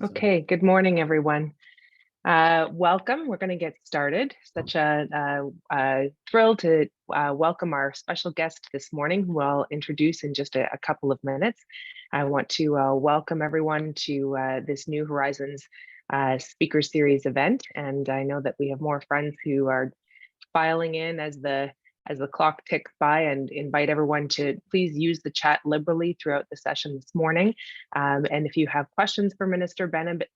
Okay, good morning, everyone. Welcome. We're going to get started. Such a thrill to welcome our special guest this morning, who I'll introduce in just a couple of minutes. I want to welcome everyone to this New Horizons Speaker Series event, and I know that we have more friends who are filing in as the clock ticks by, and invite everyone to please use the chat liberally throughout the session this morning. And if you have questions for Minister Bennett,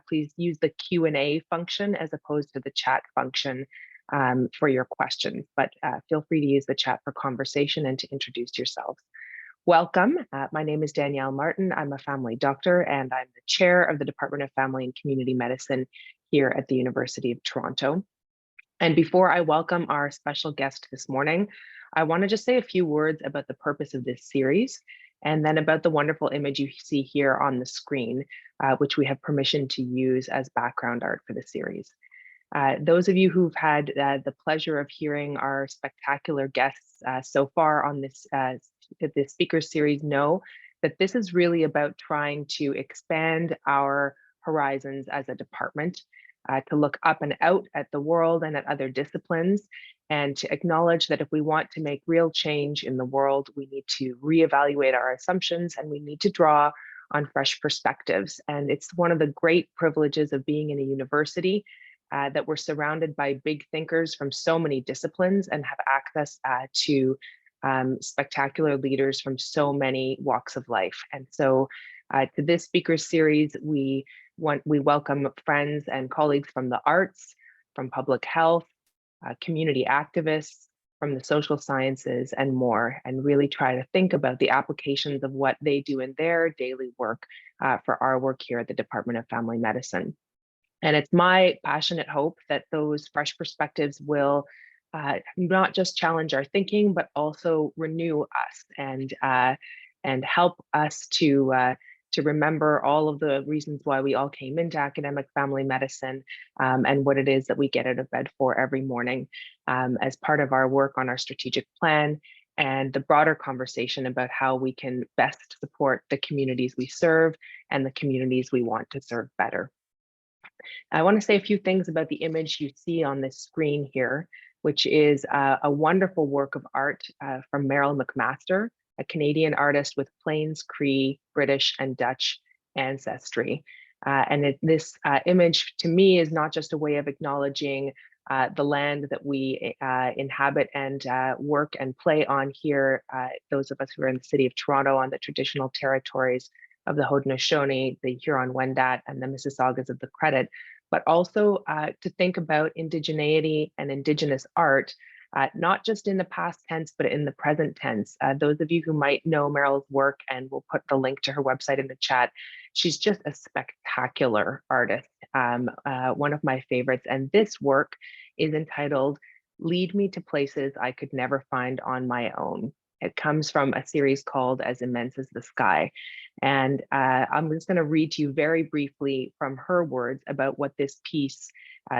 please use the Q&A function as opposed to the chat function for your questions. But feel free to use the chat for conversation and to introduce yourselves. Welcome. My name is Danielle Martin. I'm a family doctor, and I'm the chair of the Department of Family and Community Medicine here at the University of Toronto. And before I welcome our special guest this morning, I want to just say a few words about the purpose of this series, and then about the wonderful image you see here on the screen, which we have permission to use as background art for the series. Those of you who've had the pleasure of hearing our spectacular guests so far on this speaker series know that this is really about trying to expand our horizons as a department, to look up and out at the world and at other disciplines, and to acknowledge that if we want to make real change in the world, we need to reevaluate our assumptions, and we need to draw on fresh perspectives. And it's one of the great privileges of being in a university that we're surrounded by big thinkers from so many disciplines and have access to spectacular leaders from so many walks of life. And so to this speaker series, we welcome friends and colleagues from the arts, from public health, community activists, from the social sciences, and more, and really try to think about the applications of what they do in their daily work for our work here at the Department of Family Medicine. And it's my passionate hope that those fresh perspectives will not just challenge our thinking, but also renew us and help us to remember all of the reasons why we all came into academic family medicine, and what it is that we get out of bed for every morning as part of our work on our strategic plan, and the broader conversation about how we can best support the communities we serve and the communities we want to serve better. I want to say a few things about the image you see on this screen here, which is a wonderful work of art from Meryl McMaster, a Canadian artist with Plains, Cree, British, and Dutch ancestry. This image, to me, is not just a way of acknowledging the land that we inhabit and work and play on here, those of us who are in the city of Toronto, on the traditional territories of the Haudenosaunee, the Huron-Wendat, and the Mississaugas of the Credit, but also to think about indigeneity and Indigenous art, not just in the past tense, but in the present tense. Those of you who might know Meryl's work, and we'll put the link to her website in the chat, she's just a spectacular artist, one of my favorites. And this work is entitled "Lead Me to Places I Could Never Find on My Own." It comes from a series called As Immense as the Sky. And I'm just going to read to you very briefly from her words about what this piece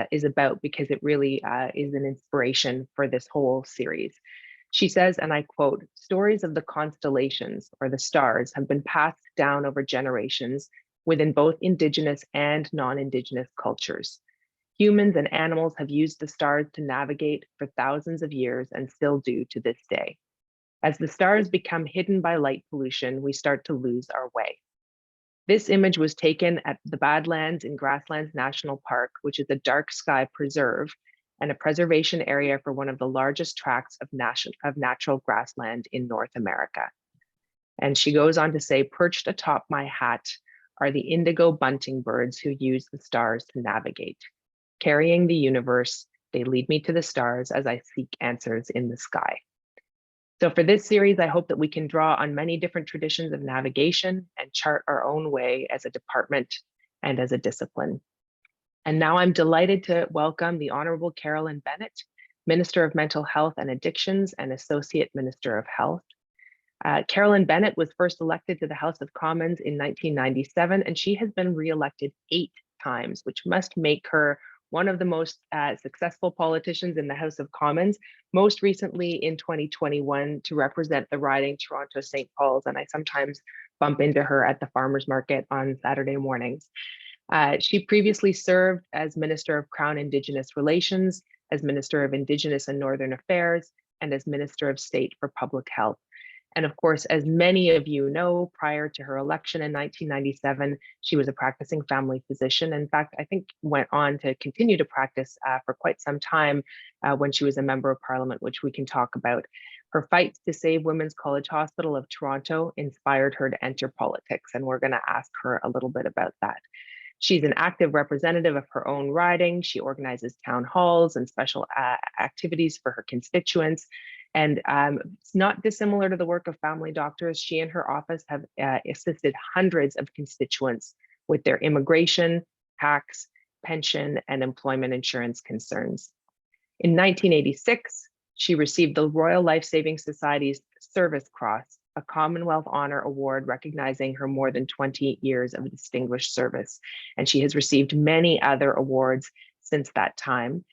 is about, because it really is an inspiration for this whole series. She says, and I quote, "Stories of the constellations, or the stars, have been passed down over generations within both Indigenous and non-Indigenous cultures. Humans and animals have used the stars to navigate for thousands of years and still do to this day. As the stars become hidden by light pollution, we start to lose our way." This image was taken at the Badlands in Grasslands National Park, which is a dark sky preserve and a preservation area for one of the largest tracts of natural grassland in North America. And she goes on to say, "Perched atop my hat are the indigo bunting birds who use the stars to navigate. Carrying the universe, they lead me to the stars as I seek answers in the sky." So for this series, I hope that we can draw on many different traditions of navigation and chart our own way as a department and as a discipline. And now I'm delighted to welcome the Honourable Carolyn Bennett, Minister of Mental Health and Addictions and Associate Minister of Health. Carolyn Bennett was first elected to the House of Commons in 1997, and she has been re-elected 8 times, which must make her one of the most successful politicians in the House of Commons, most recently in 2021 to represent the riding Toronto-St. Paul's. And I sometimes bump into her at the farmers market on Saturday mornings. She previously served as Minister of Crown-Indigenous Relations, as Minister of Indigenous and Northern Affairs, and as Minister of State for Public Health. And of course, as many of you know, prior to her election in 1997, she was a practicing family physician. In fact, I think went on to continue to practice for quite some time when she was a member of Parliament, which we can talk about. Her fight to save Women's College Hospital of Toronto inspired her to enter politics, and we're going to ask her a little bit about that. She's an active representative of her own riding. She organizes town halls and special activities for her constituents. And it's not dissimilar to the work of family doctors. She and her office have assisted hundreds of constituents with their immigration, tax, pension, and employment insurance concerns. In 1986, she received the Royal Life Saving Society's Service Cross, a Commonwealth Honor Award recognizing her more than 20 years of distinguished service. And she has received many other awards since that time,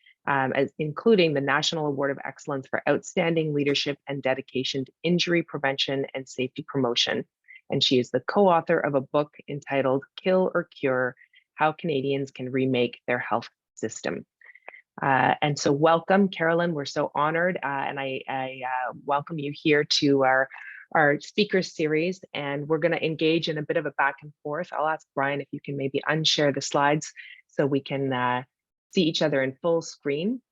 including the National Award of Excellence for Outstanding Leadership and Dedication to Injury Prevention and Safety Promotion. And she is the co-author of a book entitled Kill or Cure: How Canadians Can Remake Their Health System. And so welcome, Carolyn. We're so honored, and I welcome you here to our speaker series, and we're going to engage in a bit of a back and forth. I'll ask Brian if you can maybe unshare the slides so we can see each other in full screen.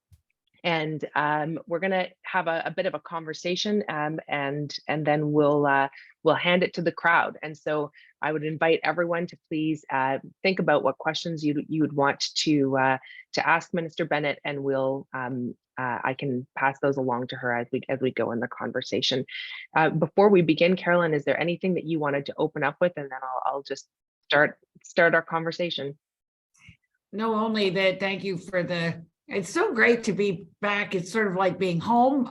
And we're going to have a bit of a conversation, and then we'll hand it to the crowd. And so I would invite everyone to please think about what questions you would want to ask Minister Bennett, and I can pass those along to her as we go in the conversation. Before we begin, Carolyn, is there anything that you wanted to open up with, and then I'll just start our conversation? No, only that. Thank you for it's so great to be back. It's sort of like being home.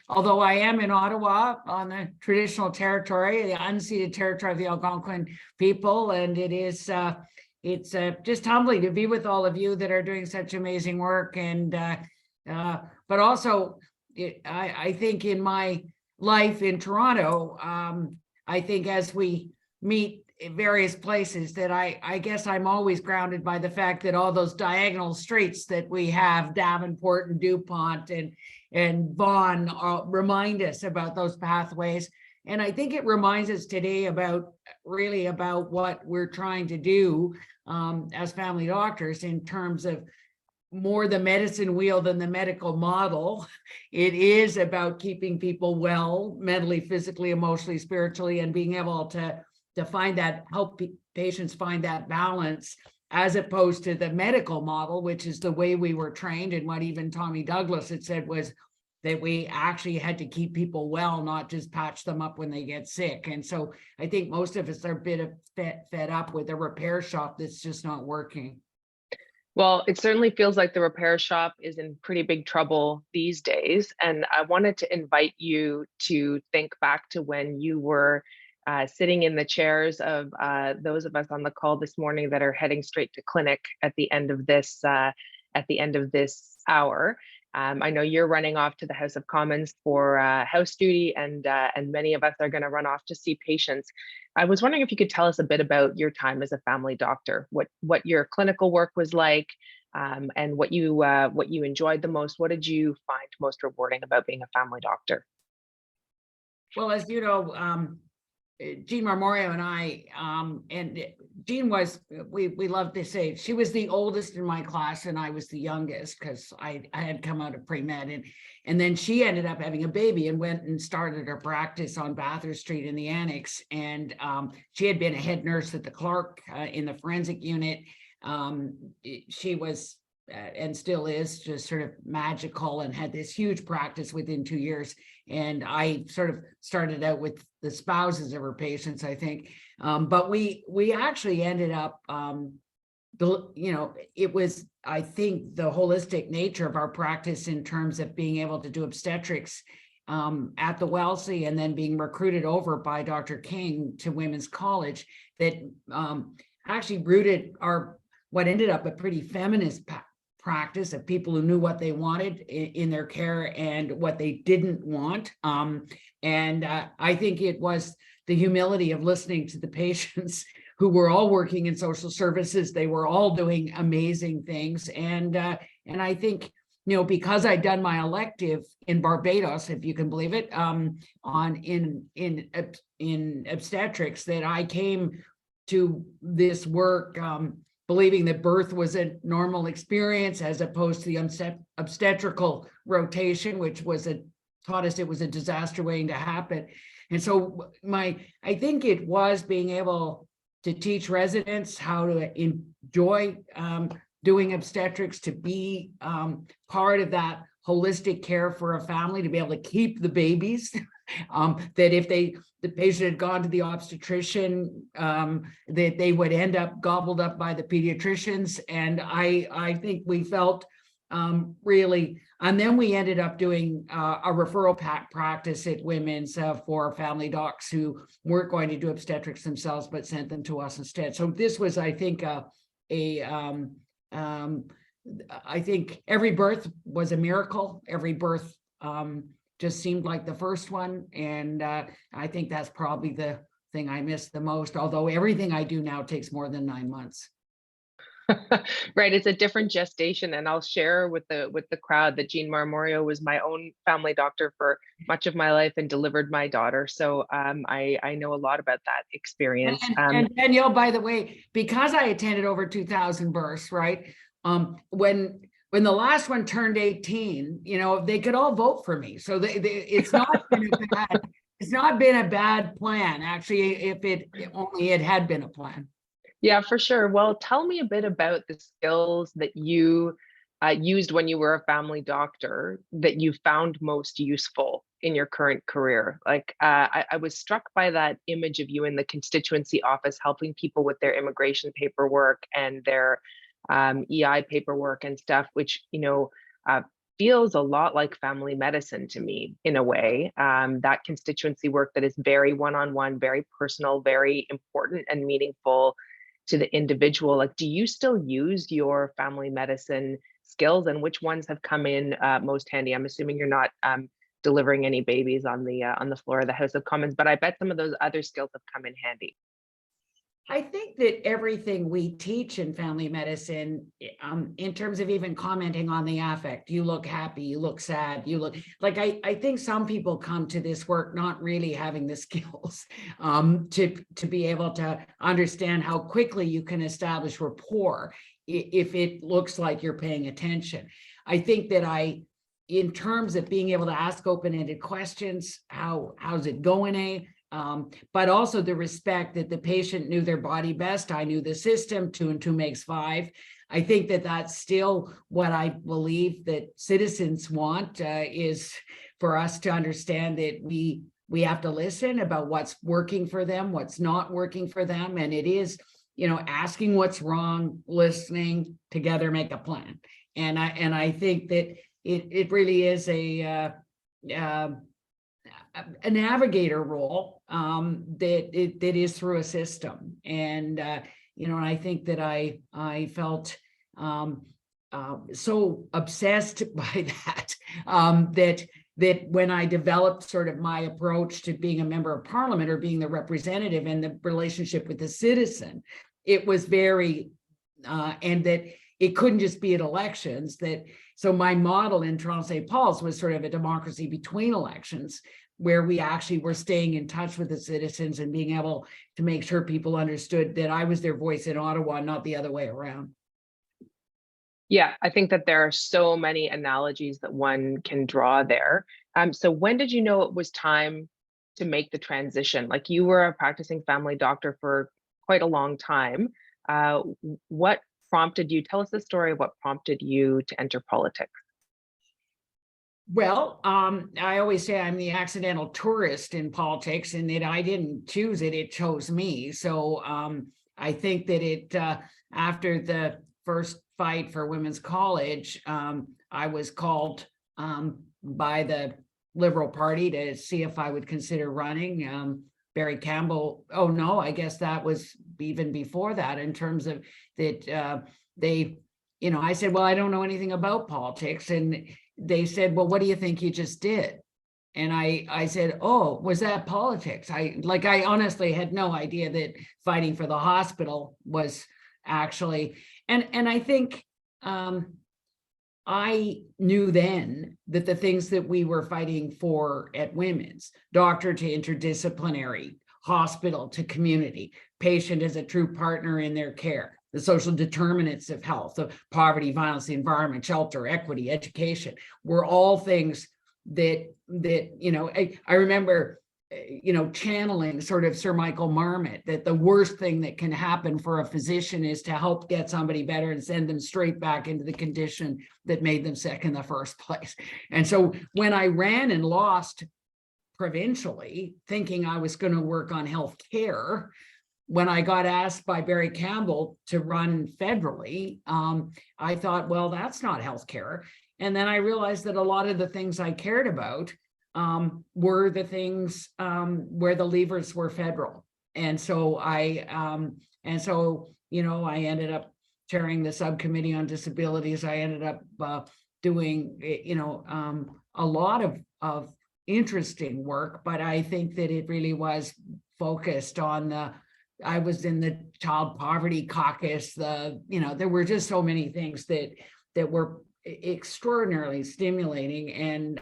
Although I am in Ottawa on the traditional territory, the unceded territory of the Algonquin people. And it's just humbling to be with all of you that are doing such amazing work. And but also, I think in my life in Toronto, I think as we meet in various places, that I guess I'm always grounded by the fact that all those diagonal streets that we have, Davenport and DuPont and Vaughan, remind us about those pathways. And I think it reminds us today about what we're trying to do as family doctors in terms of more the medicine wheel than the medical model. It is about keeping people well, mentally, physically, emotionally, spiritually, and being able to find that, help patients find that balance, as opposed to the medical model, which is the way we were trained. And what even Tommy Douglas had said was that we actually had to keep people well, not just patch them up when they get sick. And so I think most of us are a bit fed up with a repair shop that's just not working. Well, it certainly feels like the repair shop is in pretty big trouble these days. And I wanted to invite you to think back to when you were sitting in the chairs of those of us on the call this morning that are heading straight to clinic at the end of this hour. I know you're running off to the House of Commons for House duty, and many of us are going to run off to see patients. I was wondering if you could tell us a bit about your time as a family doctor, what your clinical work was like, and what you enjoyed the most. What did you find most rewarding about being a family doctor? Well, as you know, Jean Marmorio and I, and Jean was, we loved to say, she was the oldest in my class and I was the youngest because I had come out of pre-med, and then she ended up having a baby and went and started her practice on Bathurst Street in the Annex. And she had been a head nurse at the Clark in the forensic unit. She was and still is just sort of magical and had this huge practice within 2 years. And I sort of started out with the spouses of her patients, I think. But we actually ended up, it was, I think, the holistic nature of our practice in terms of being able to do obstetrics at the Wellesley and then being recruited over by Dr. King to Women's College that actually rooted what ended up a pretty feminist practice of people who knew what they wanted in their care and what they didn't want. And I think it was the humility of listening to the patients who were all working in social services. They were all doing amazing things. And I think, because I'd done my elective in Barbados, if you can believe it, in obstetrics, that I came to this work believing that birth was a normal experience as opposed to the obstetrical rotation, which taught us it was a disaster waiting to happen. And so I think it was being able to teach residents how to enjoy doing obstetrics, to be part of that holistic care for a family, to be able to keep the babies. That if the patient had gone to the obstetrician, that they would end up gobbled up by the pediatricians. And I think we felt really, and then we ended up doing a referral practice at Women's for family docs who weren't going to do obstetrics themselves, but sent them to us instead. So this was, I think, I think every birth was a miracle. Every birth just seemed like the first one. And I think that's probably the thing I miss the most, although everything I do now takes more than 9 months. Right, it's a different gestation, and I'll share with the crowd that Jean Marmorio was my own family doctor for much of my life and delivered my daughter. So I know a lot about that experience. And Danielle, by the way, because I attended over 2,000 births, right? When the last one turned 18, they could all vote for me. So it's not been a bad plan, actually, if it only had been a plan. Yeah, for sure. Well, tell me a bit about the skills that you used when you were a family doctor that you found most useful in your current career. Like, I was struck by that image of you in the constituency office helping people with their immigration paperwork and their EI paperwork and stuff, which, feels a lot like family medicine to me in a way. That constituency work that is very one-on-one, very personal, very important and meaningful to the individual. Like, do you still use your family medicine skills, and which ones have come in most handy? I'm assuming you're not delivering any babies on the floor of the House of Commons, but I bet some of those other skills have come in handy. I think that everything we teach in family medicine, in terms of even commenting on the affect, you look happy, you look sad, you look like, I think some people come to this work not really having the skills to be able to understand how quickly you can establish rapport if it looks like you're paying attention. I think that in terms of being able to ask open-ended questions, how's it going, but also the respect that the patient knew their body best. I knew the system, 2 and 2 makes 5. I think that that's still what I believe that citizens want, is for us to understand that we have to listen about what's working for them, what's not working for them. And it is, asking what's wrong, listening, together make a plan. And I think that it really is a navigator role that is through a system. And and I think that I felt so obsessed by that that when I developed sort of my approach to being a member of parliament or being the representative and the relationship with the citizen, it was very and that it couldn't just be at elections. So my model in Toronto St. Paul's was sort of a democracy between elections, where we actually were staying in touch with the citizens and being able to make sure people understood that I was their voice in Ottawa, not the other way around. Yeah, I think that there are so many analogies that one can draw there. So when did you know it was time to make the transition? Like, you were a practicing family doctor for quite a long time. What prompted you? Tell us the story of what prompted you to enter politics. Well, I always say I'm the accidental tourist in politics, and that I didn't choose it, it chose me. So I think that after the first fight for women's college, I was called by the Liberal Party to see if I would consider running. Barry Campbell, oh no, I guess that was even before that, in terms of that I said, well, I don't know anything about politics. And they said, well, what do you think you just did? And I said, oh, was that politics? I honestly had no idea that fighting for the hospital was actually, and I think I knew then that the things that we were fighting for at Women's, doctor to interdisciplinary, hospital to community, patient as a true partner in their care, the social determinants of health, of poverty, violence, the environment, shelter, equity, education, were all things that I remember channeling sort of Sir Michael Marmot, that the worst thing that can happen for a physician is to help get somebody better and send them straight back into the condition that made them sick in the first place. And so when I ran and lost provincially, thinking I was going to work on health care, when I got asked by Barry Campbell to run federally, I thought, well, that's not healthcare. And then I realized that a lot of the things I cared about were the things where the levers were federal. And so I ended up chairing the subcommittee on disabilities. I ended up doing, a lot of interesting work, but I think that it really was focused on I was in the child poverty caucus, there were just so many things that were extraordinarily stimulating,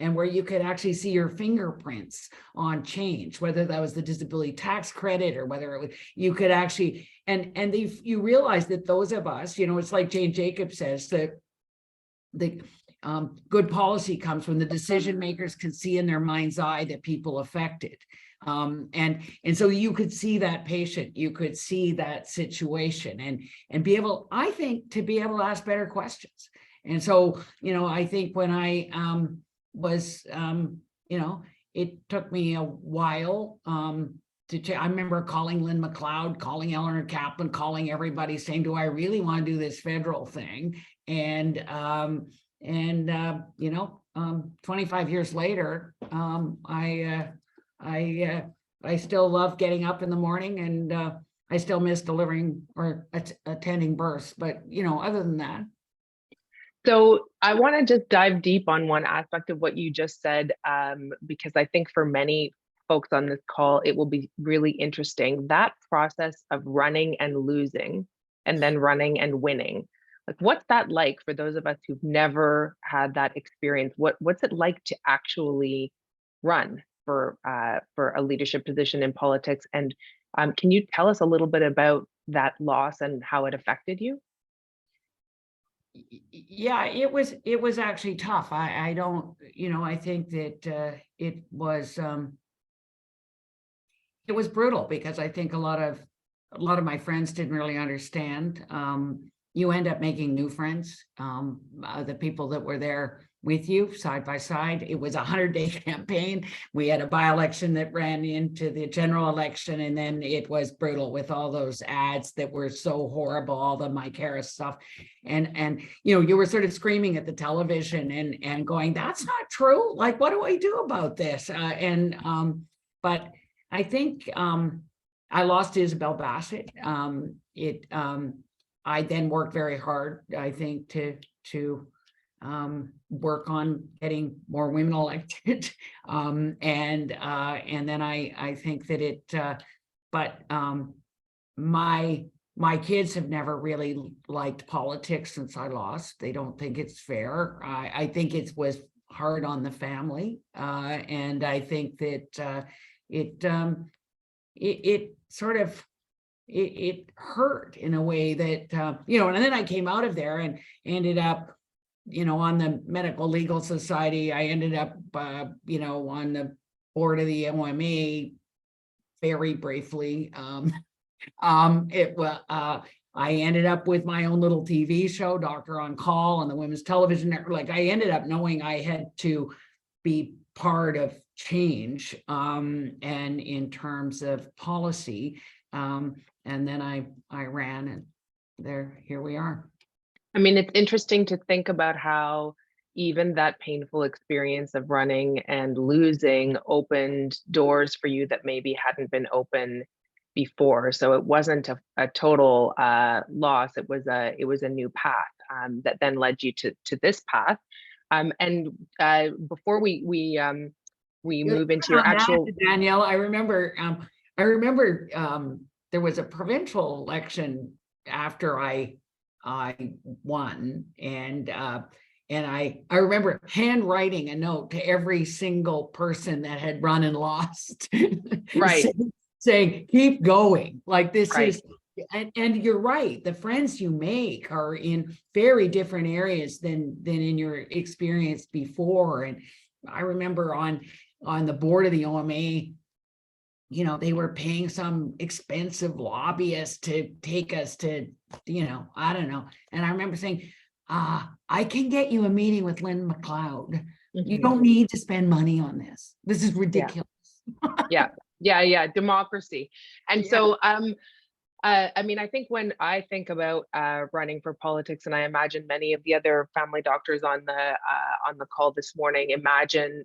and where you could actually see your fingerprints on change, whether that was the disability tax credit or whether it was, you could actually, you realize that those of us, it's like Jane Jacobs says, that the good policy comes when the decision makers can see in their mind's eye that people affected. And so you could see that patient, you could see that situation, and be able, I think, to be able to ask better questions. And so, I think when I was, it took me a while I remember calling Lynn McLeod, calling Eleanor Kaplan, calling everybody, saying, do I really want to do this federal thing? And 25 years later, I still love getting up in the morning, and I still miss delivering or attending births, but other than that. So I want to just dive deep on one aspect of what you just said, because I think for many folks on this call, it will be really interesting. That process of running and losing, and then running and winning. Like, what's that like for those of us who've never had that experience? What's it like to actually run for a leadership position in politics? And can you tell us a little bit about that loss and how it affected you? Yeah, it was actually tough. I don't, I think that it was brutal, because I think a lot of my friends didn't really understand. You end up making new friends, the people that were there with you side by side. It was a 100-day campaign. We had a by-election that ran into the general election, and then it was brutal with all those ads that were so horrible, all the Mike Harris stuff. And you were sort of screaming at the television and going, that's not true. Like, what do I do about this? But I think I lost Isabel Bassett. I then worked very hard, I think, to work on getting more women elected, and then I think that it. But my kids have never really liked politics since I lost. They don't think it's fair. I think it was hard on the family, and I think that it sort of. It hurt in a way that, and then I came out of there and ended up, on the Medical Legal Society. I ended up, on the board of the OMA very briefly. I ended up with my own little TV show, Doctor on Call, on the Women's Television Network. Like, I ended up knowing I had to be part of change, and in terms of policy. And then I ran, and here we are. I mean, it's interesting to think about how even that painful experience of running and losing opened doors for you that maybe hadn't been open before. So it wasn't a total loss. It was a new path that then led you to this path. And before we move into your On that, actual, Danielle, I remember there was a provincial election after I won, and I remember handwriting a note to every single person that had run and lost, right, saying keep going, like this right. is. And you're right, the friends you make are in very different areas than in your experience before. And I remember on the board of the OMA, you know, they were paying some expensive lobbyist to take us to, you know, I don't know. And I remember saying, I can get you a meeting with Lynn McLeod. You don't need to spend money on this. This is ridiculous. Yeah. Democracy. And so, I mean, I think when I think about running for politics, and I imagine many of the other family doctors on the call this morning, imagine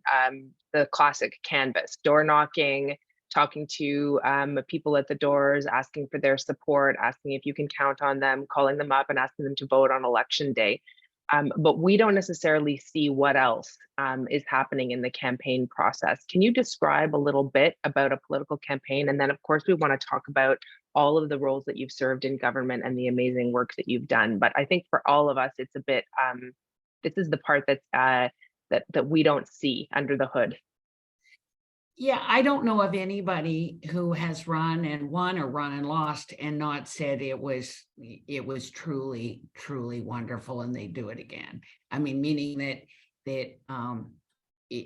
the classic canvas: door knocking, talking to people at the doors, asking for their support, asking if you can count on them, calling them up and asking them to vote on election day. But we don't necessarily see what else is happening in the campaign process. Can you describe a little bit about a political campaign? And then, of course, we want to talk about all of the roles that you've served in government and the amazing work that you've done. But I think for all of us, it's a bit, this is the part that's, that we don't see under the hood. Yeah, I don't know of anybody who has run and won or run and lost and not said it was truly, truly wonderful and they do it again. I mean, meaning that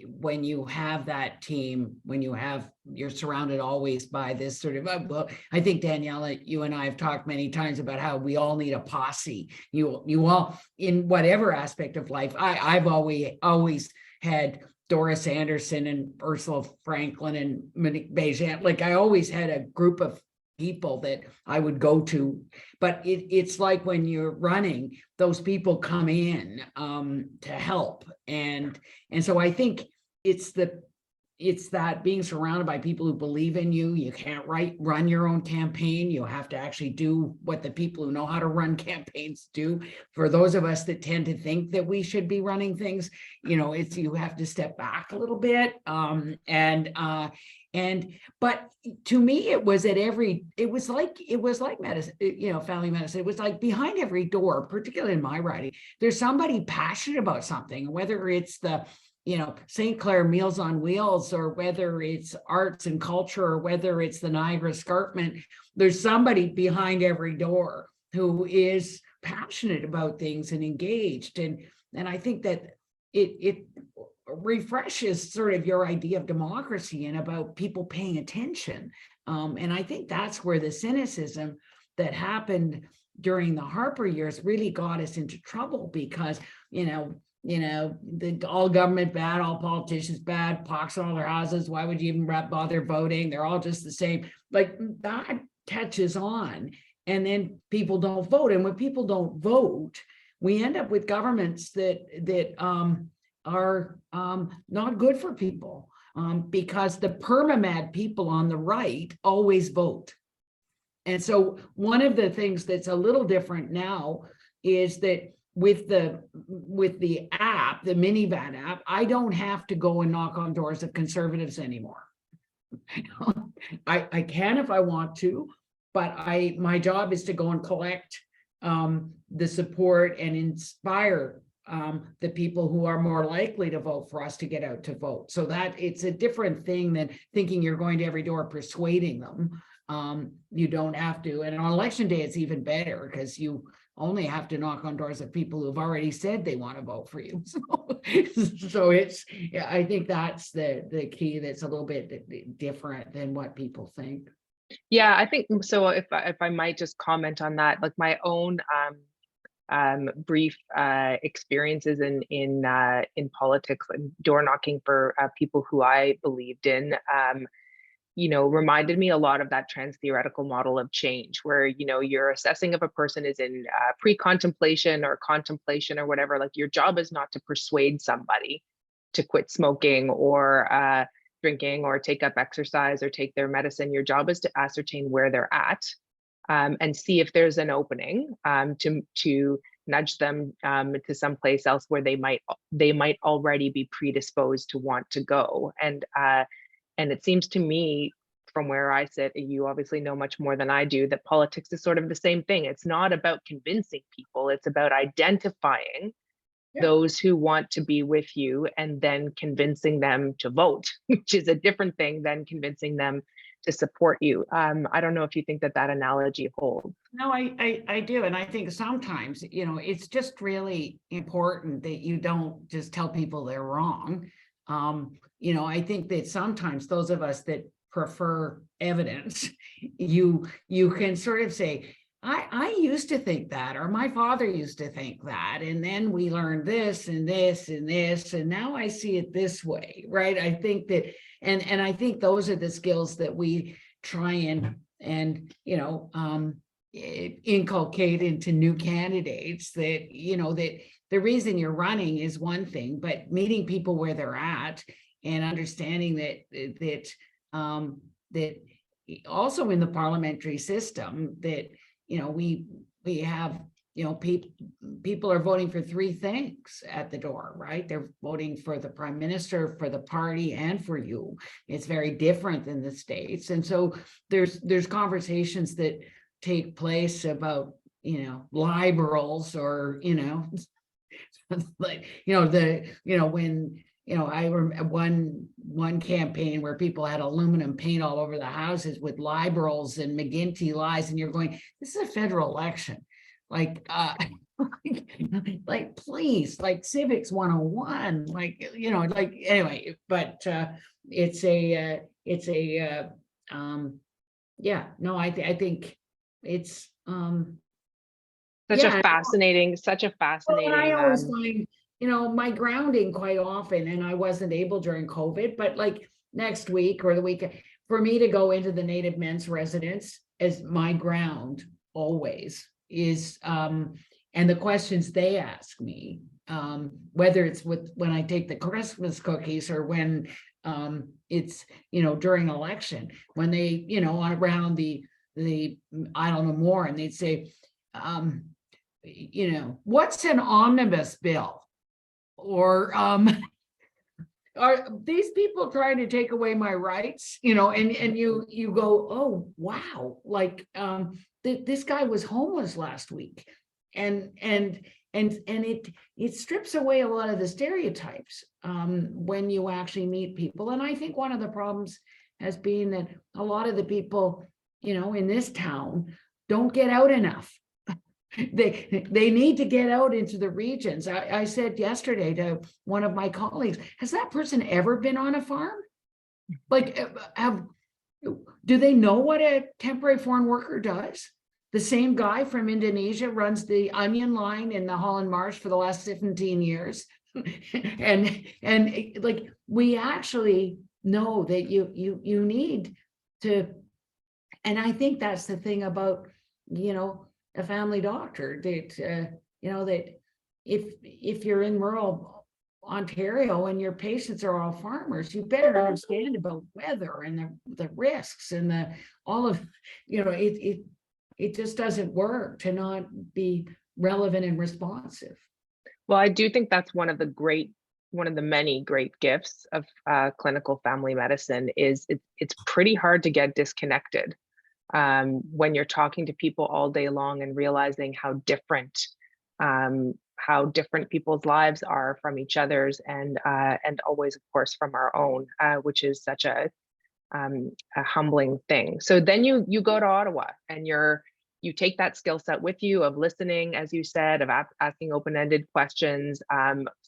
when you have that team, you're surrounded always by this sort of, well, I think Danielle, you and I have talked many times about how we all need a posse. You all, in whatever aspect of life, I've always had Doris Anderson and Ursula Franklin and Monique Bejan. Like I always had a group of people that I would go to, but it's like when you're running, those people come in to help. And so I think it's that being surrounded by people who believe in you. You can't run your own campaign. You have to actually do what the people who know how to run campaigns do. For those of us that tend to think that we should be running things, you know, you have to step back a little bit. But to me, it was like medicine, you know, family medicine. It was like behind every door, particularly in my riding, there's somebody passionate about something, whether it's the, you know, St. Clair Meals on Wheels, or whether it's arts and culture, or whether it's the Niagara Escarpment. There's somebody behind every door who is passionate about things and engaged. And I think that it refreshes sort of your idea of democracy and about people paying attention. And I think that's where the cynicism that happened during the Harper years really got us into trouble, because, you know, all government bad, all politicians bad, pox on all their houses. Why would you even bother voting? They're all just the same. Like that catches on, and then people don't vote. And when people don't vote, we end up with governments that are not good for people, because the perma-mad people on the right always vote. And so one of the things that's a little different now is that with the app, the minivan app, I don't have to go and knock on doors of conservatives anymore. I can if I want to, but my job is to go and collect the support and inspire the people who are more likely to vote for us to get out to vote. So that it's a different thing than thinking you're going to every door persuading them. You don't have to. And on election day, it's even better, because you only have to knock on doors of people who've already said they want to vote for you. So it's, yeah, I think that's the key. That's a little bit different than what people think. Yeah, I think so. If I might just comment on that, like my own brief experiences in politics and door knocking for people who I believed in, you know, reminded me a lot of that trans-theoretical model of change, where, you know, you're assessing if a person is in pre-contemplation or contemplation or whatever. Like your job is not to persuade somebody to quit smoking or drinking or take up exercise or take their medicine. Your job is to ascertain where they're at and see if there's an opening to nudge them to someplace else where they might already be predisposed to want to go. And it seems to me, from where I sit, you obviously know much more than I do, that politics is sort of the same thing. It's not about convincing people, it's about identifying those who want to be with you and then convincing them to vote, which is a different thing than convincing them to support you. I don't know if you think that analogy holds. No, I do. And I think sometimes, it's just really important that you don't just tell people they're wrong. I think that sometimes those of us that prefer evidence, you can sort of say, I used to think that, or my father used to think that, and then we learned this and this and this, and now I see it this way, right? I think that, and I think those are the skills that we try and inculcate into new candidates, that that the reason you're running is one thing, but meeting people where they're at and understanding that also in the parliamentary system that we have people are voting for three things at the door, right? They're voting for the prime minister, for the party, and for you. It's very different than the States. And so there's conversations that take place about liberals, or like when I remember one campaign where people had aluminum paint all over the houses with liberals and McGuinty lies, and you're going, this is a federal election, like please, like civics 101, anyway, but I think it's such a fascinating well, I always find my grounding quite often, and I wasn't able during COVID, but like next week or the week, for me to go into the Native men's residence as my ground always is, and the questions they ask me, whether it's when I take the Christmas cookies, or when it's during election, when they around the I don't know more, and they'd say, what's an omnibus bill? Or are these people trying to take away my rights? And you go, oh wow, like this guy was homeless last week, and it strips away a lot of the stereotypes when you actually meet people. And I think one of the problems has been that a lot of the people in this town don't get out enough. They need to get out into the regions. I said yesterday to one of my colleagues, has that person ever been on a farm? Like, do they know what a temporary foreign worker does? The same guy from Indonesia runs the onion line in the Holland Marsh for the last 17 years. and like, we actually know that you need to, and I think that's the thing about, a family doctor, that that if you're in rural Ontario and your patients are all farmers, you better understand about weather and the risks and it just doesn't work to not be relevant and responsive. Well, I do think that's one of the many great gifts of clinical family medicine is it's pretty hard to get disconnected. When you're talking to people all day long and realizing how different people's lives are from each other's, and always, of course, from our own, which is such a humbling thing. So then you go to Ottawa, and you take that skill set with you of listening, as you said, of asking open-ended questions,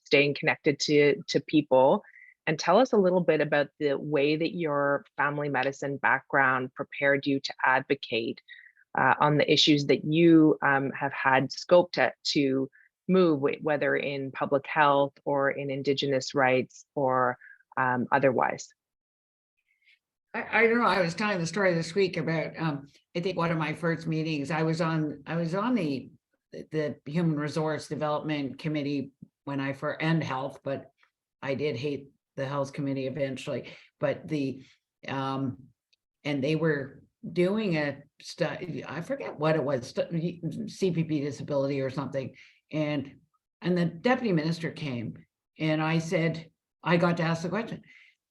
staying connected to people. And tell us a little bit about the way that your family medicine background prepared you to advocate on the issues that you have had scope to move, whether in public health or in Indigenous rights or otherwise. I don't know. I was telling the story this week about I think one of my first meetings. I was on the Human Resource Development Committee when I and health, but I did hate the health committee eventually, but and they were doing a study, I forget what it was, CPP disability or something, And the deputy minister came, and I said, I got to ask the question,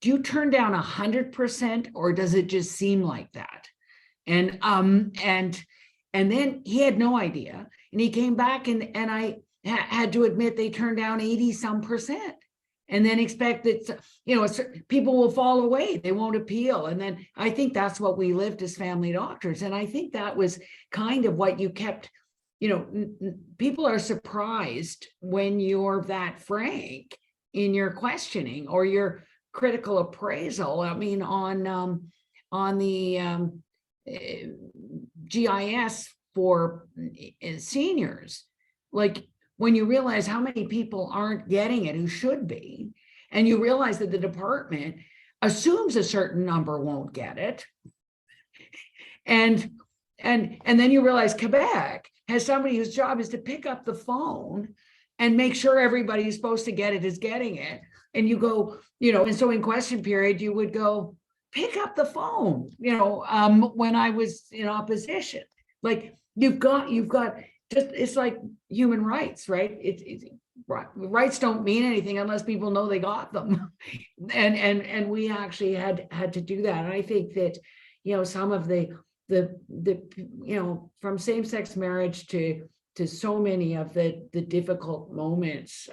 do you turn down 100%, or does it just seem like that? And then he had no idea, and he came back, and I had to admit they turned down 80-some%, and then expect that, you know, people will fall away, they won't appeal. And then I think that's what we lived as family doctors. And I think that was kind of what you kept, you know, people are surprised when you're that frank in your questioning or your critical appraisal. I mean, on the GIS for seniors, like when you realize how many people aren't getting it who should be, and you realize that the department assumes a certain number won't get it, and then you realize Quebec has somebody whose job is to pick up the phone and make sure everybody who's supposed to get it is getting it. And you go, you know, and so in question period, you would go, pick up the phone, you know, when I was in opposition. Like you've got just, it's like human rights, right? It's rights don't mean anything unless people know they got them. and we actually had to do that. And I think that, you know, some of the you know, from same-sex marriage to so many of the difficult moments,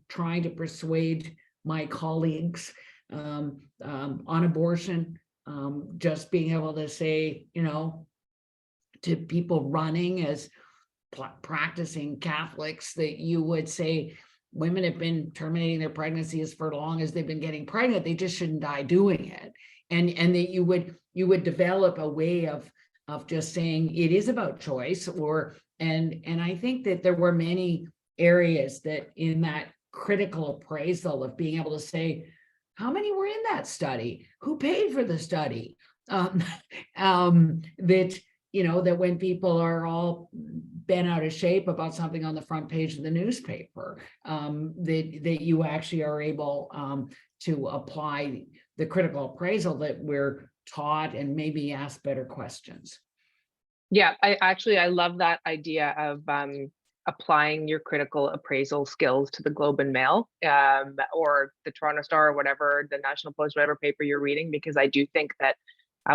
trying to persuade my colleagues on abortion, just being able to say, you know, to people running as practicing Catholics, that you would say women have been terminating their pregnancies for as long as they've been getting pregnant, they just shouldn't die doing it. And that you would develop a way of just saying it is about choice, or and I think that there were many areas that in that critical appraisal of being able to say, how many were in that study? Who paid for the study? That, you know, that when people are all bent out of shape about something on the front page of the newspaper, that you actually are able to apply the critical appraisal that we're taught and maybe ask better questions. Yeah, I love that idea of applying your critical appraisal skills to the Globe and Mail, or the Toronto Star, or whatever, the National Post, whatever paper you're reading, because I do think that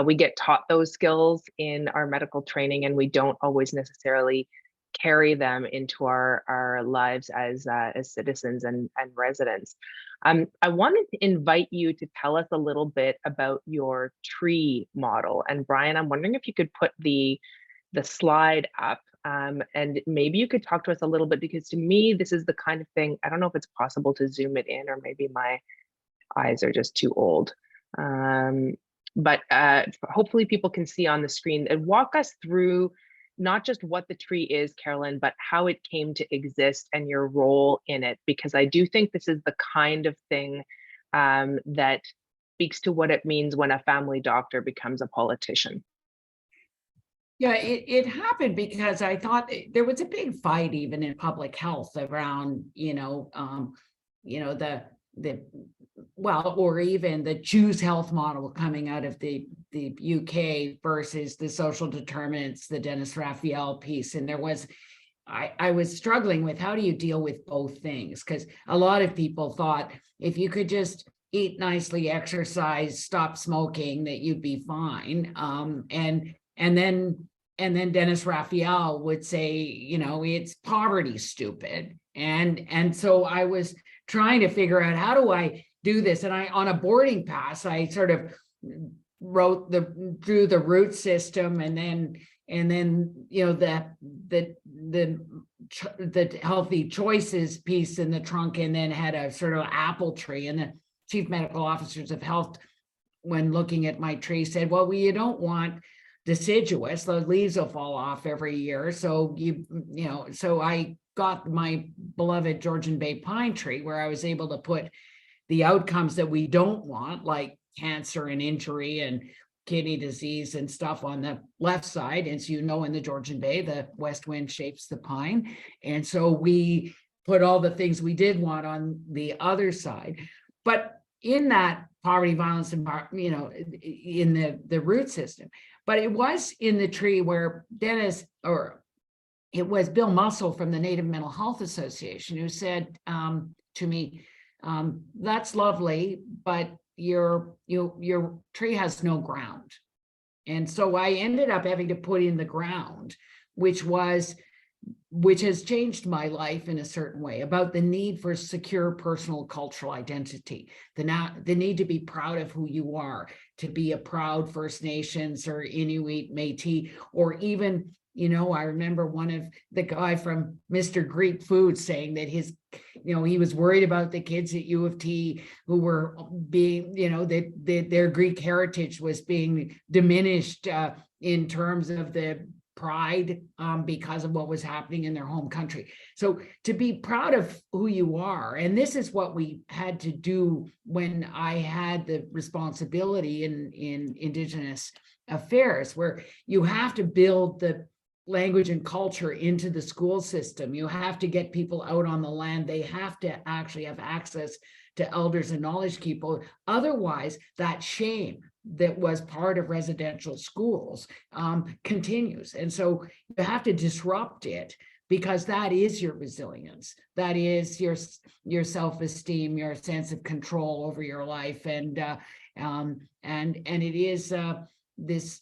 we get taught those skills in our medical training, and we don't always necessarily carry them into our lives as citizens and residents. I wanted to invite you to tell us a little bit about your tree model. And Brian, I'm wondering if you could put the slide up, and maybe you could talk to us a little bit, because to me, this is the kind of thing, I don't know if it's possible to zoom it in, or maybe my eyes are just too old. But hopefully people can see on the screen, and walk us through not just what the tree is, Carolyn, but how it came to exist and your role in it, because I do think this is the kind of thing that speaks to what it means when a family doctor becomes a politician. Yeah, it happened because I thought there was a big fight even in public health around, well, or even the Choose Health model coming out of the UK versus the social determinants, the Dennis Raphael piece. And there was, I was struggling with, how do you deal with both things? Because a lot of people thought if you could just eat nicely, exercise, stop smoking, that you'd be fine. And then Dennis Raphael would say, you know, it's poverty, stupid. And so I was trying to figure out, how do I do this? And on a boarding pass, I sort of drew the root system, and then you know, the healthy choices piece in the trunk, and then had a sort of apple tree. And the chief medical officers of health, when looking at my tree, said, well, you don't want deciduous, those leaves will fall off every year. So so I got my beloved Georgian Bay pine tree, where I was able to put the outcomes that we don't want, like cancer and injury and kidney disease and stuff, on the left side. And so, you know, in the Georgian Bay, the west wind shapes the pine. And so we put all the things we did want on the other side. But in that poverty, violence, and, you know, in the root system. But it was in the tree where Dennis, or it was Bill Mussel from the Native Mental Health Association who said to me, that's lovely, but your tree has no ground. And so I ended up having to put in the ground, which has changed my life in a certain way, about the need for secure personal cultural identity, the need to be proud of who you are, to be a proud First Nations or Inuit, Métis, or even, I remember one of the guy from Mr. Greek Food saying that he was worried about the kids at U of T who were being, that their Greek heritage was being diminished in terms of the pride because of what was happening in their home country. So to be proud of who you are, and this is what we had to do when I had the responsibility in Indigenous affairs, where you have to build the language and culture into the school system. You have to get people out on the land. They have to actually have access to elders and knowledge people. Otherwise, that shame that was part of residential schools continues. And so you have to disrupt it, because that is your resilience. That is your self-esteem, your sense of control over your life. And it is this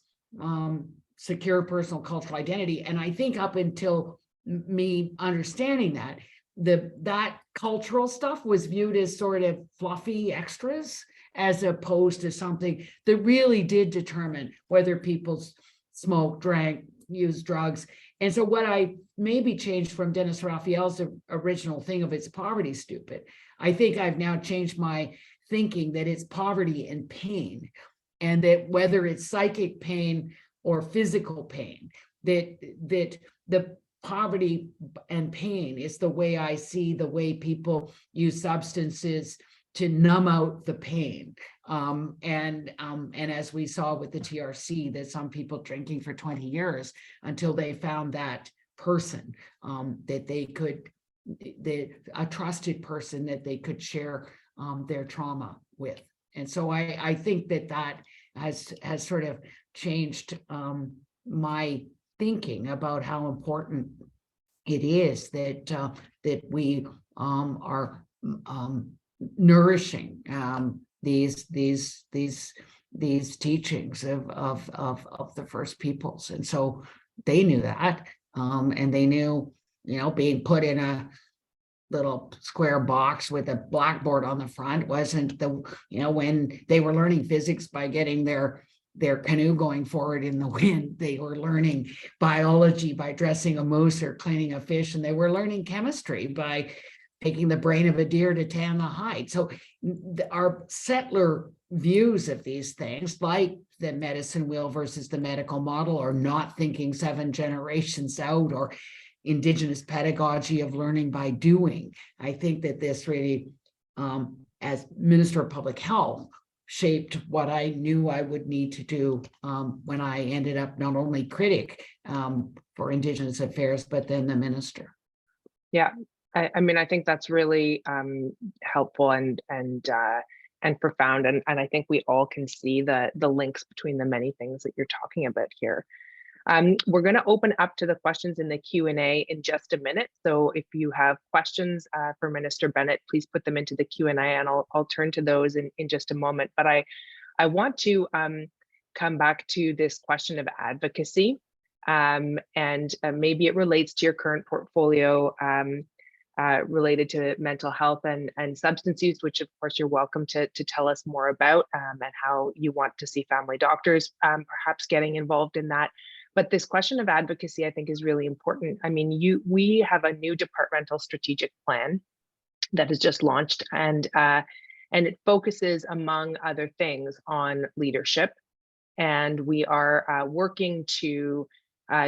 secure personal cultural identity. And I think up until me understanding that, that cultural stuff was viewed as sort of fluffy extras, as opposed to something that really did determine whether people smoked, drank, used drugs. And so what I maybe changed from Dennis Raphael's original thing of it's poverty stupid, I think I've now changed my thinking that it's poverty and pain, and that whether it's psychic pain or physical pain, that the poverty and pain is the way I see the way people use substances to numb out the pain. And as we saw with the TRC, that some people drinking for 20 years until they found that person that they could, a trusted person that they could share their trauma with. And so I think that has sort of changed my thinking about how important it is that we are nourishing these teachings of the First Peoples. And so they knew that, and they knew, being put in a little square box with a blackboard on the front wasn't when they were learning physics by getting their canoe going forward in the wind. They were learning biology by dressing a moose or cleaning a fish, and they were learning chemistry by taking the brain of a deer to tan the hide. So our settler views of these things, like the medicine wheel versus the medical model, or not thinking 7 generations out, or Indigenous pedagogy of learning by doing. I think that this really, as Minister of Public Health, shaped what I knew I would need to do when I ended up not only critic for Indigenous affairs, but then the minister. Yeah, I mean, I think that's really helpful and profound, and I think we all can see the links between the many things that you're talking about here. We're going to open up to the questions in the Q&A in just a minute. So if you have questions for Minister Bennett, please put them into the Q&A, and I'll turn to those in just a moment. But I want to come back to this question of advocacy, and maybe it relates to your current portfolio related to mental health and substance use, which of course you're welcome to tell us more about, and how you want to see family doctors perhaps getting involved in that. But this question of advocacy, I think, is really important. I mean, we have a new departmental strategic plan that has just launched, and it focuses, among other things, on leadership. And we are working to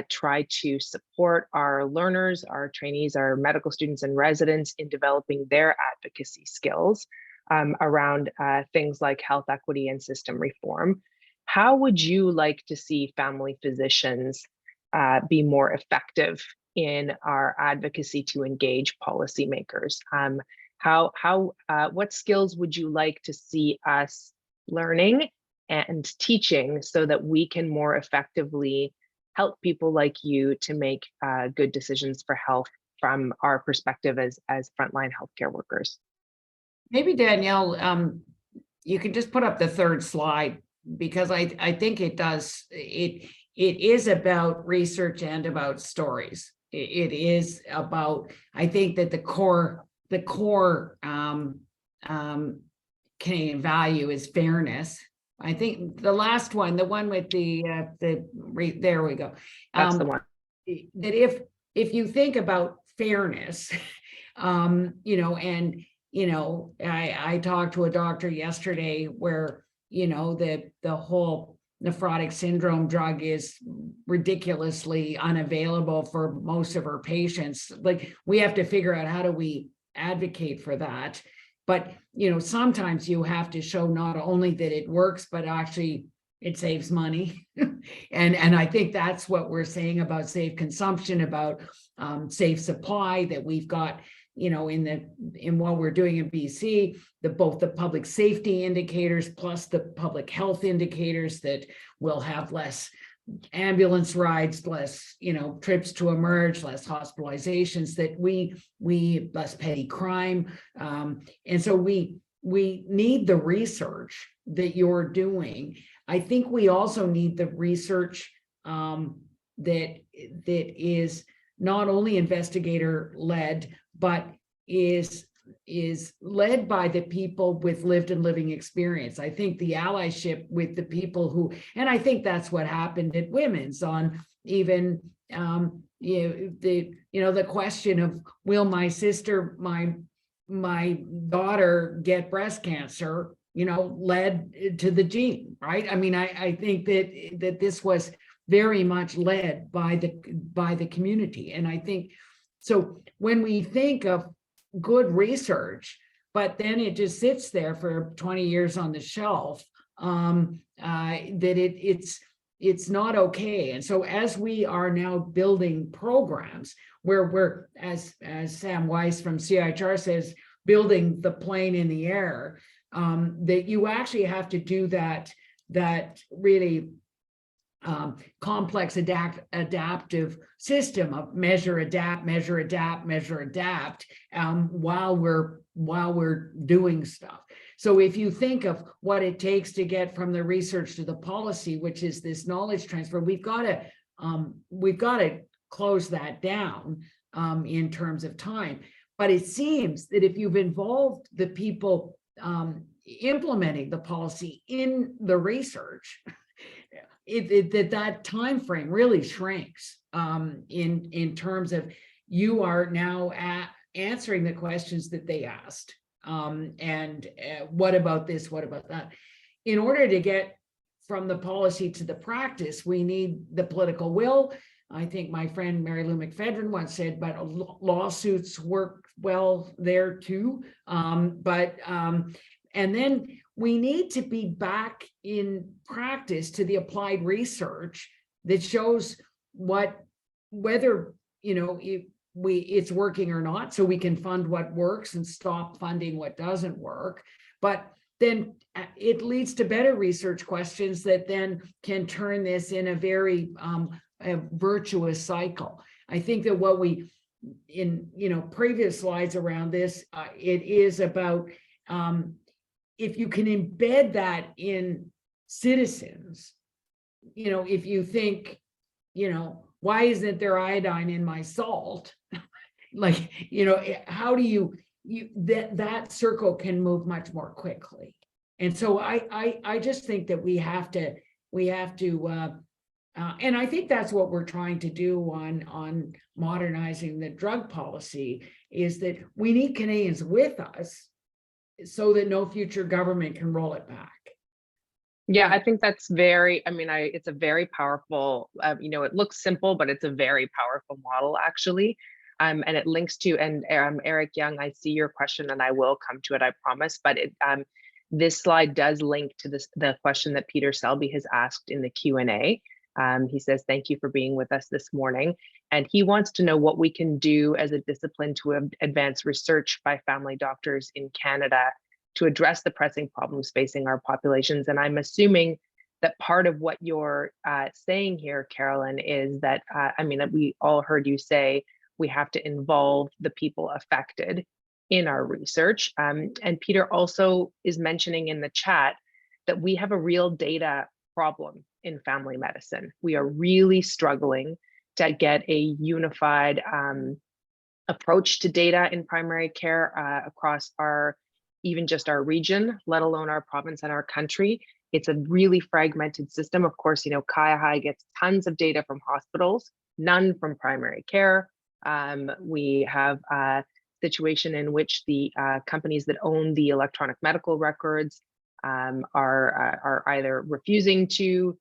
try to support our learners, our trainees, our medical students and residents in developing their advocacy skills around things like health equity and system reform. How would you like to see family physicians be more effective in our advocacy to engage policymakers? What skills would you like to see us learning and teaching so that we can more effectively help people like you to make good decisions for health from our perspective as frontline healthcare workers. Maybe Danielle, you can just put up the third slide, because I think it does, it is about research and about stories. It is about, I think that the core Canadian value is fairness. I think the last one, the one with there we go. That's the one. That if you think about fairness, you know, and you know, I talked to a doctor yesterday where, you know, the whole nephrotic syndrome drug is ridiculously unavailable for most of her patients. Like, we have to figure out, how do we advocate for that? But, you know, sometimes you have to show not only that it works, but actually it saves money. and I think that's what we're saying about safe consumption, about safe supply, that we've got, you know, in what we're doing in BC, both the public safety indicators plus the public health indicators, that we'll have less ambulance rides, less, you know, trips to emerge, less hospitalizations, that we less petty crime. And so we need the research that you're doing. I think we also need the research that is not only investigator led, but is led by the people with lived and living experience. I think the allyship with the people who, and I think that's what happened at Women's on even the question of, will my sister, my daughter get breast cancer, you know, led to the gene, right? I mean, I think that this was very much led by the community. And I think, so when we think of good research, but then it just sits there for 20 years on the shelf, that it's not okay. And so as we are now building programs where we're, as Sam Weiss from CIHR says, building the plane in the air, that you actually have to do that really complex adaptive system of measure, adapt, measure, adapt, measure, adapt, while we're doing stuff. So if you think of what it takes to get from the research to the policy, which is this knowledge transfer, we've got to close that down in terms of time. But it seems that if you've involved the people implementing the policy in the research, that time frame really shrinks in terms of, you are now answering the questions that they asked, and what about this, what about that? In order to get from the policy to the practice, we need the political will. I think my friend Mary Lou McPhedran once said, but lawsuits work well there too. And then we need to be back in practice to the applied research that shows whether, you know, it's working or not, so we can fund what works and stop funding what doesn't work. But then it leads to better research questions that then can turn this in a very a virtuous cycle. I think that what we, in, you know, previous slides around this, it is about, if you can embed that in citizens, you know, if you think, you know, why isn't there iodine in my salt? Like, you know, how do you that circle can move much more quickly. And so I just think that we have to, and I think that's what we're trying to do on modernizing the drug policy, is that we need Canadians with us so that no future government can roll it back. Yeah, I think that's very, I mean, it's a very powerful, you know, it looks simple, but it's a very powerful model actually. And it links to, and Eric Young, I see your question and I will come to it, I promise, but this slide does link to the question that Peter Selby has asked in the Q&A. He says, thank you for being with us this morning. And he wants to know what we can do as a discipline to advance research by family doctors in Canada to address the pressing problems facing our populations. And I'm assuming that part of what you're saying here, Carolyn, is that, I mean, we all heard you say we have to involve the people affected in our research. And Peter also is mentioning in the chat that we have a real data problem in family medicine. We are really struggling to get a unified approach to data in primary care across even just our region, let alone our province and our country. It's a really fragmented system. Of course, Kaya gets tons of data from hospitals, none from primary care. We have a situation in which the companies that own the electronic medical records are either refusing to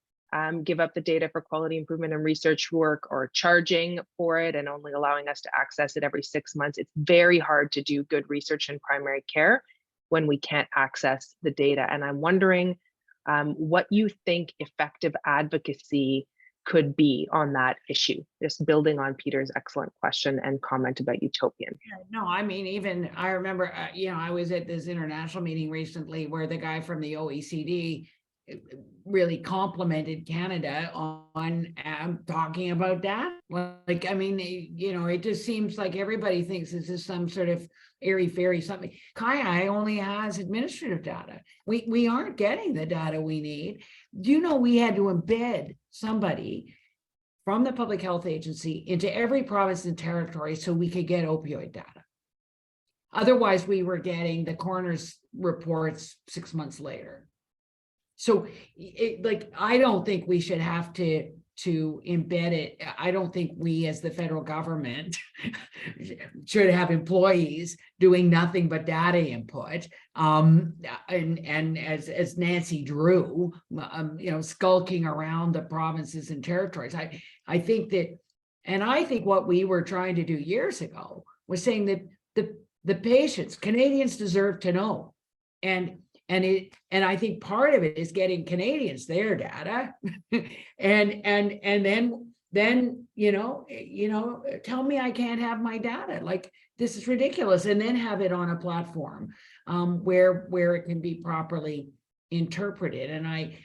give up the data for quality improvement and research work, or charging for it and only allowing us to access it every 6 months. It's very hard to do good research in primary care when we can't access the data. And I'm wondering what you think effective advocacy could be on that issue, just building on Peter's excellent question and comment about utopian. No, I mean, even I remember, I was at this international meeting recently where the guy from the OECD really complimented Canada on talking about that. Like, I mean, it just seems like everybody thinks this is some sort of airy-fairy something. Kaya only has administrative data. We aren't getting the data we need. We had to embed somebody from the Public Health Agency into every province and territory so we could get opioid data. Otherwise, we were getting the coroner's reports 6 months later. So I don't think we should have to embed it. I don't think we as the federal government should have employees doing nothing but data input. And as Nancy Drew, skulking around the provinces and territories. I think that, and I think what we were trying to do years ago was saying that the patients, Canadians deserve to know. And I think part of it is getting Canadians their data, and then tell me I can't have my data. Like, this is ridiculous, and then have it on a platform where it can be properly interpreted. And I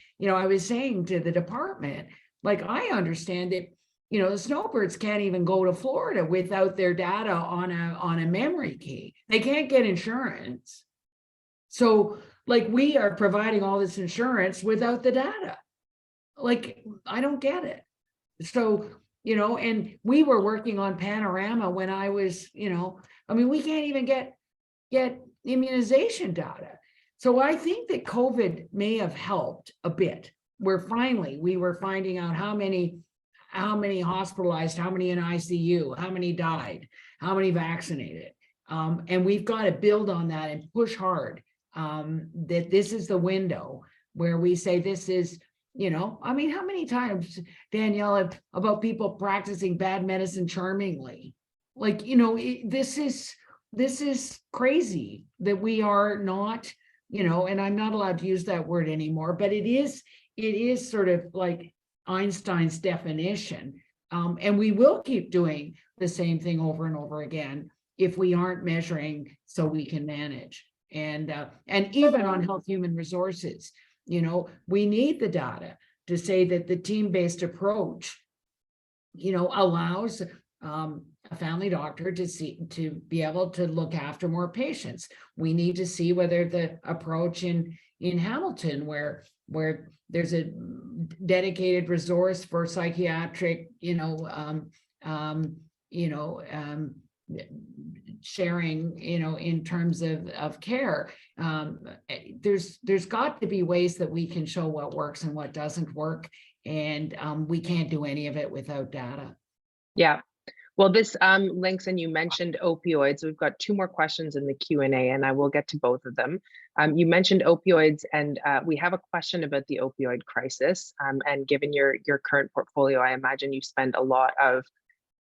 was saying to the department, like, I understand that the snowbirds can't even go to Florida without their data on a memory key. They can't get insurance, so. Like, we are providing all this insurance without the data. Like, I don't get it. So, and we were working on Panorama when I was, we can't even get immunization data. So I think that COVID may have helped a bit, where finally we were finding out how many hospitalized, how many in ICU, how many died, how many vaccinated. And we've got to build on that and push hard. That this is the window where we say this is, how many times, Danielle, about people practicing bad medicine charmingly? Like, this is crazy that we are not, and I'm not allowed to use that word anymore, but it is sort of like Einstein's definition. And we will keep doing the same thing over and over again if we aren't measuring so we can manage. And even on health human resources, we need the data to say that the team-based approach, allows a family doctor to be able to look after more patients. We need to see whether the approach in Hamilton, where there's a dedicated resource for psychiatric, sharing, in terms of care. There's got to be ways that we can show what works and what doesn't work. And we can't do any of it without data. Yeah. Well, this links, and you mentioned opioids. We've got 2 more questions in the Q&A, and I will get to both of them. You mentioned opioids, and we have a question about the opioid crisis. And given your current portfolio, I imagine you spend a lot of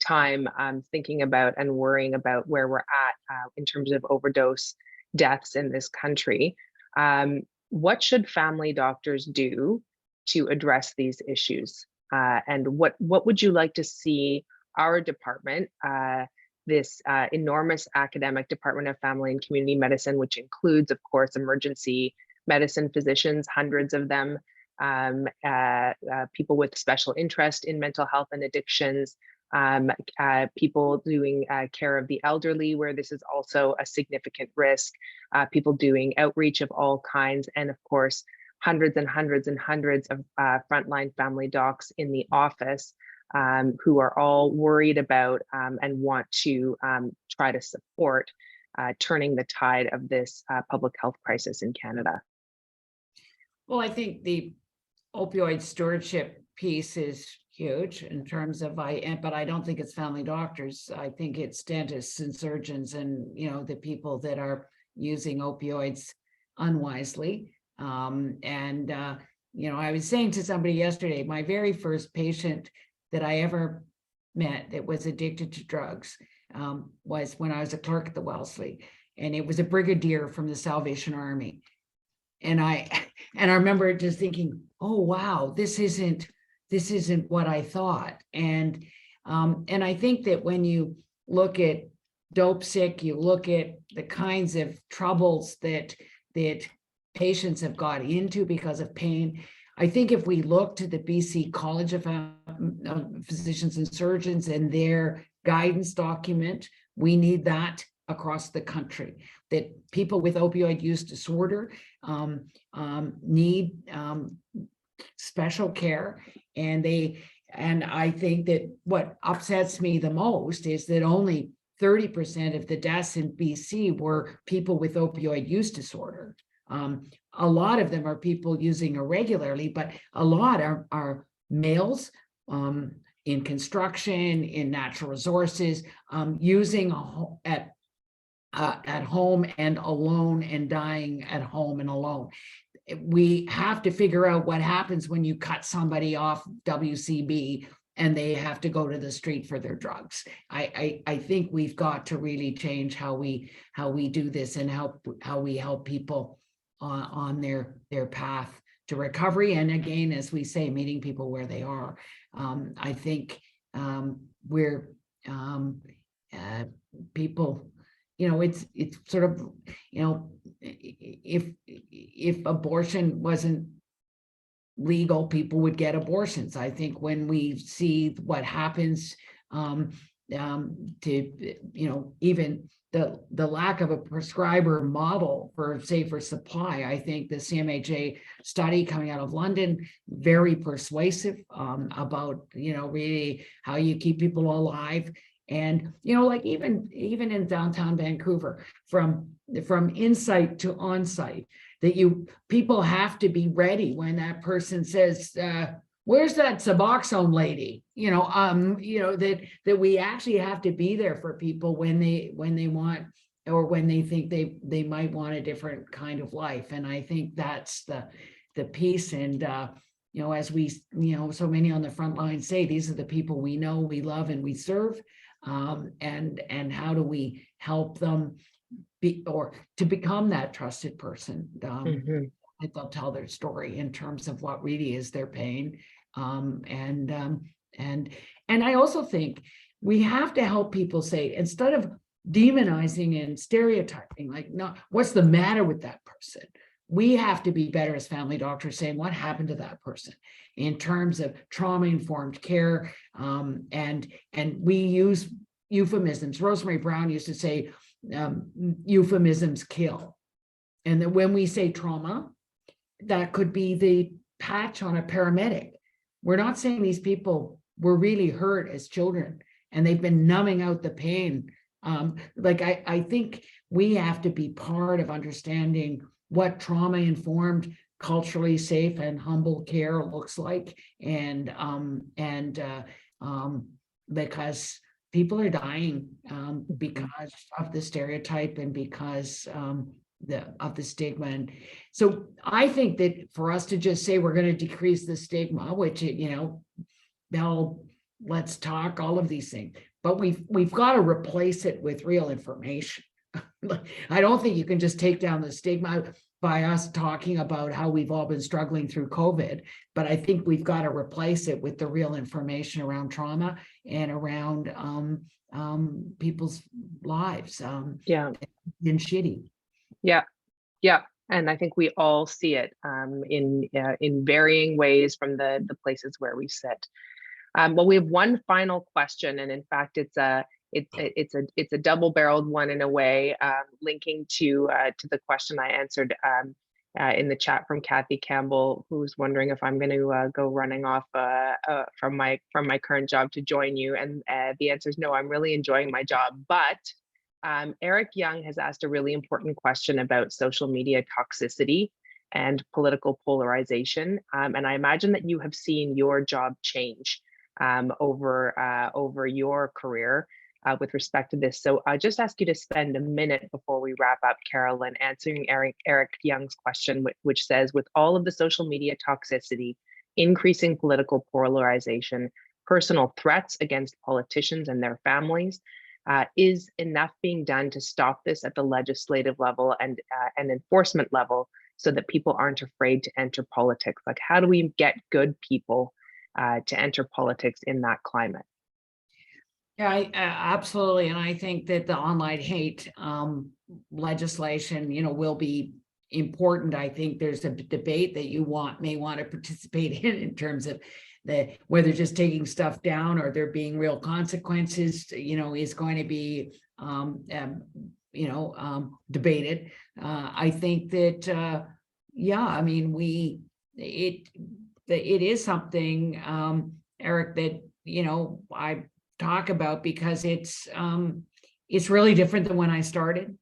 time thinking about and worrying about where we're at in terms of overdose deaths in this country. What should family doctors do to address these issues? And what would you like to see our department, this enormous academic Department of Family and Community Medicine, which includes, of course, emergency medicine physicians, hundreds of them, people with special interest in mental health and addictions, people doing care of the elderly, where this is also a significant risk, people doing outreach of all kinds, and of course, hundreds and hundreds and hundreds of frontline family docs in the office who are all worried about and want to try to support turning the tide of this public health crisis in Canada. Well, I think the opioid stewardship piece is huge in terms of but I don't think it's family doctors. I think it's dentists and surgeons and, you know, the people that are using opioids unwisely. You know, I was saying to somebody yesterday, my very first patient that I ever met that was addicted to drugs was when I was a clerk at the Wellesley, and it was a brigadier from the Salvation Army. And I remember just thinking, oh, wow, this isn't what I thought. And I think that when you look at dope sick, you look at the kinds of troubles that patients have got into because of pain. I think if we look to the BC College of Physicians and Surgeons and their guidance document, we need that across the country, that people with opioid use disorder need special care. And I think that what upsets me the most is that only 30% of the deaths in BC were people with opioid use disorder. A lot of them are people using irregularly, but a lot are males in construction, in natural resources, using at home and alone, and dying at home and alone. We have to figure out what happens when you cut somebody off WCB and they have to go to the street for their drugs. I think we've got to really change how we do this and how we help people on their path to recovery. And again, as we say, meeting people where they are. I think we're people, you know, it's sort of, you know, if abortion wasn't legal, people would get abortions. I think when we see what happens to, you know, even the lack of a prescriber model for safer supply, I think the CMHA study coming out of London, very persuasive about, you know, really how you keep people alive. And, you know, like even in downtown Vancouver, from insight to on-site, that people have to be ready when that person says, where's that Suboxone lady? You know, that we actually have to be there for people when they want, or when they think they might want a different kind of life. And I think that's the piece. And you know, as we, you know, so many on the front line say, these are the people we know, we love, and we serve. And how do we help them to become that trusted person? That they'll tell their story in terms of what really is their pain. And I also think we have to help people say, instead of demonizing and stereotyping, like, no, what's the matter with that person? We have to be better as family doctors saying what happened to that person in terms of trauma-informed care. And we use euphemisms. Rosemary Brown used to say euphemisms kill. And that when we say trauma, that could be the patch on a paramedic. We're not saying these people were really hurt as children and they've been numbing out the pain. I think we have to be part of understanding what trauma-informed, culturally safe and humble care looks like. And because people are dying because of the stereotype and because of the stigma. And so I think that for us to just say we're going to decrease the stigma, which, you know, let's talk, all of these things, but we've got to replace it with real information. I don't think you can just take down the stigma by us talking about how we've all been struggling through COVID, but I think we've got to replace it with the real information around trauma and around people's lives. And shitty. Yeah. And I think we all see it in varying ways from the places where we sit. Well, we have one final question, and in fact, it's a double-barreled one in a way, linking to the question I answered in the chat from Kathy Campbell, who's wondering if I'm going to go running off from my current job to join you. And the answer is no. I'm really enjoying my job, but Eric Young has asked a really important question about social media toxicity and political polarization. And I imagine that you have seen your job change over your career with respect to this. So I just ask you to spend a minute before we wrap up, Carolyn, answering Eric Young's question, which says, with all of the social media toxicity, increasing political polarization, personal threats against politicians and their families, is enough being done to stop this at the legislative level and enforcement level so that people aren't afraid to enter politics? Like, how do we get good people to enter politics in that climate? Yeah, absolutely. And I think that the online hate legislation, will be important. I think there's a debate that you may want to participate in terms of whether just taking stuff down or there being real consequences, is going to be, debated. I think that, I mean, it is something, Eric, that, I talk about because it's really different than when I started.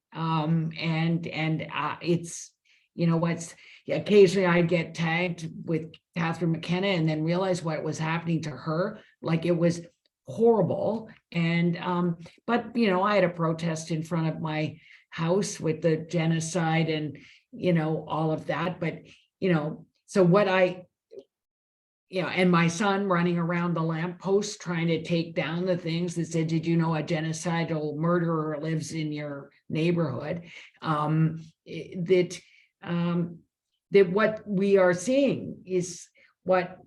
It's, what's occasionally I get tagged with Catherine McKenna and then realize what was happening to her. Like, it was horrible. And but I had a protest in front of my house with the genocide and all of that. But so what and my son running around the lamppost trying to take down the things that said, did you know a genocidal murderer lives in your neighborhood? That what we are seeing is what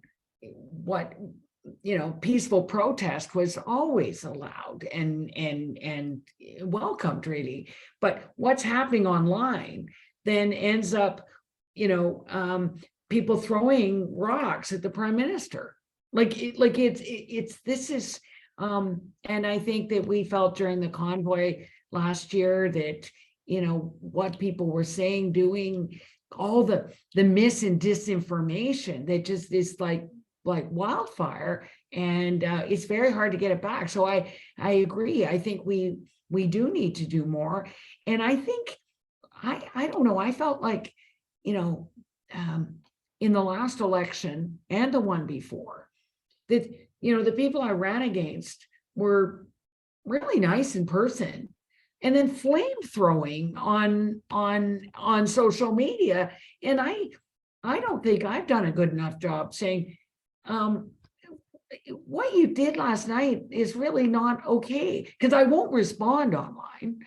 peaceful protest was always allowed and welcomed, really. But what's happening online then ends up, people throwing rocks at the prime minister. This is, and I think that we felt during the convoy last year that, what people were saying, doing, all the mis and disinformation that just is like wildfire, and it's very hard to get it back. So I agree. I think we do need to do more. And I think, I don't know, I felt like, in the last election and the one before, that, the people I ran against were really nice in person, and then flame throwing on social media. And I don't think I've done a good enough job saying, what you did last night is really not okay, because I won't respond online.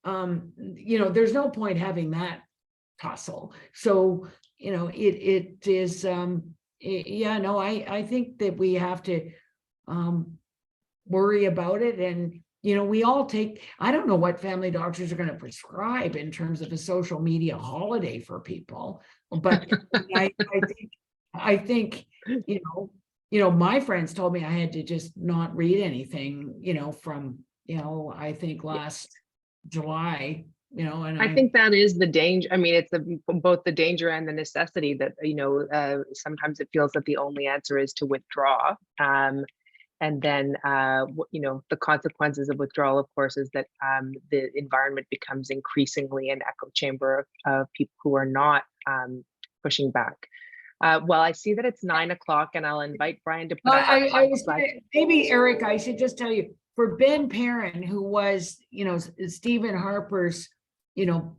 There's no point having that tussle. So, it is, I think that we have to worry about it. And, we all I don't know what family doctors are going to prescribe in terms of a social media holiday for people, but I think, my friends told me I had to just not read anything, from, I think last July. And I think that is the danger. I mean, it's both the danger and the necessity that, sometimes it feels that the only answer is to withdraw. And then, the consequences of withdrawal, of course, is that the environment becomes increasingly an echo chamber of people who are not pushing back. Well, I see that it's 9 o'clock, and I'll invite Brian to put maybe, Eric, I should just tell you, for Ben Perrin, who was, Stephen Harper's,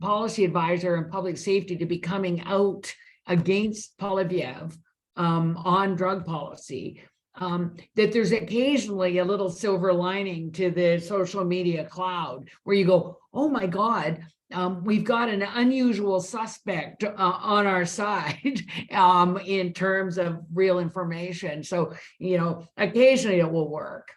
policy advisor and public safety, to be coming out against Poilievre on drug policy, that there's occasionally a little silver lining to the social media cloud where you go, oh my God, we've got an unusual suspect on our side in terms of real information. So, occasionally it will work.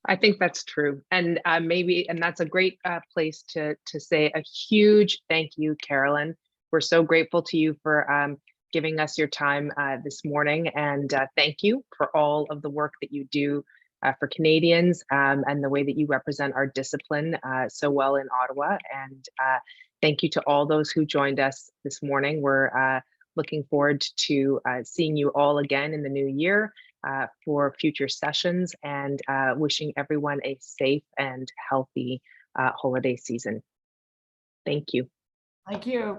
I think that's true. And and that's a great place to say a huge thank you, Carolyn, we're so grateful to you for giving us your time this morning, and thank you for all of the work that you do for Canadians and the way that you represent our discipline so well in Ottawa. And thank you to all those who joined us this morning. We're looking forward to seeing you all again in the new year for future sessions, and wishing everyone a safe and healthy holiday season. Thank you. Thank you.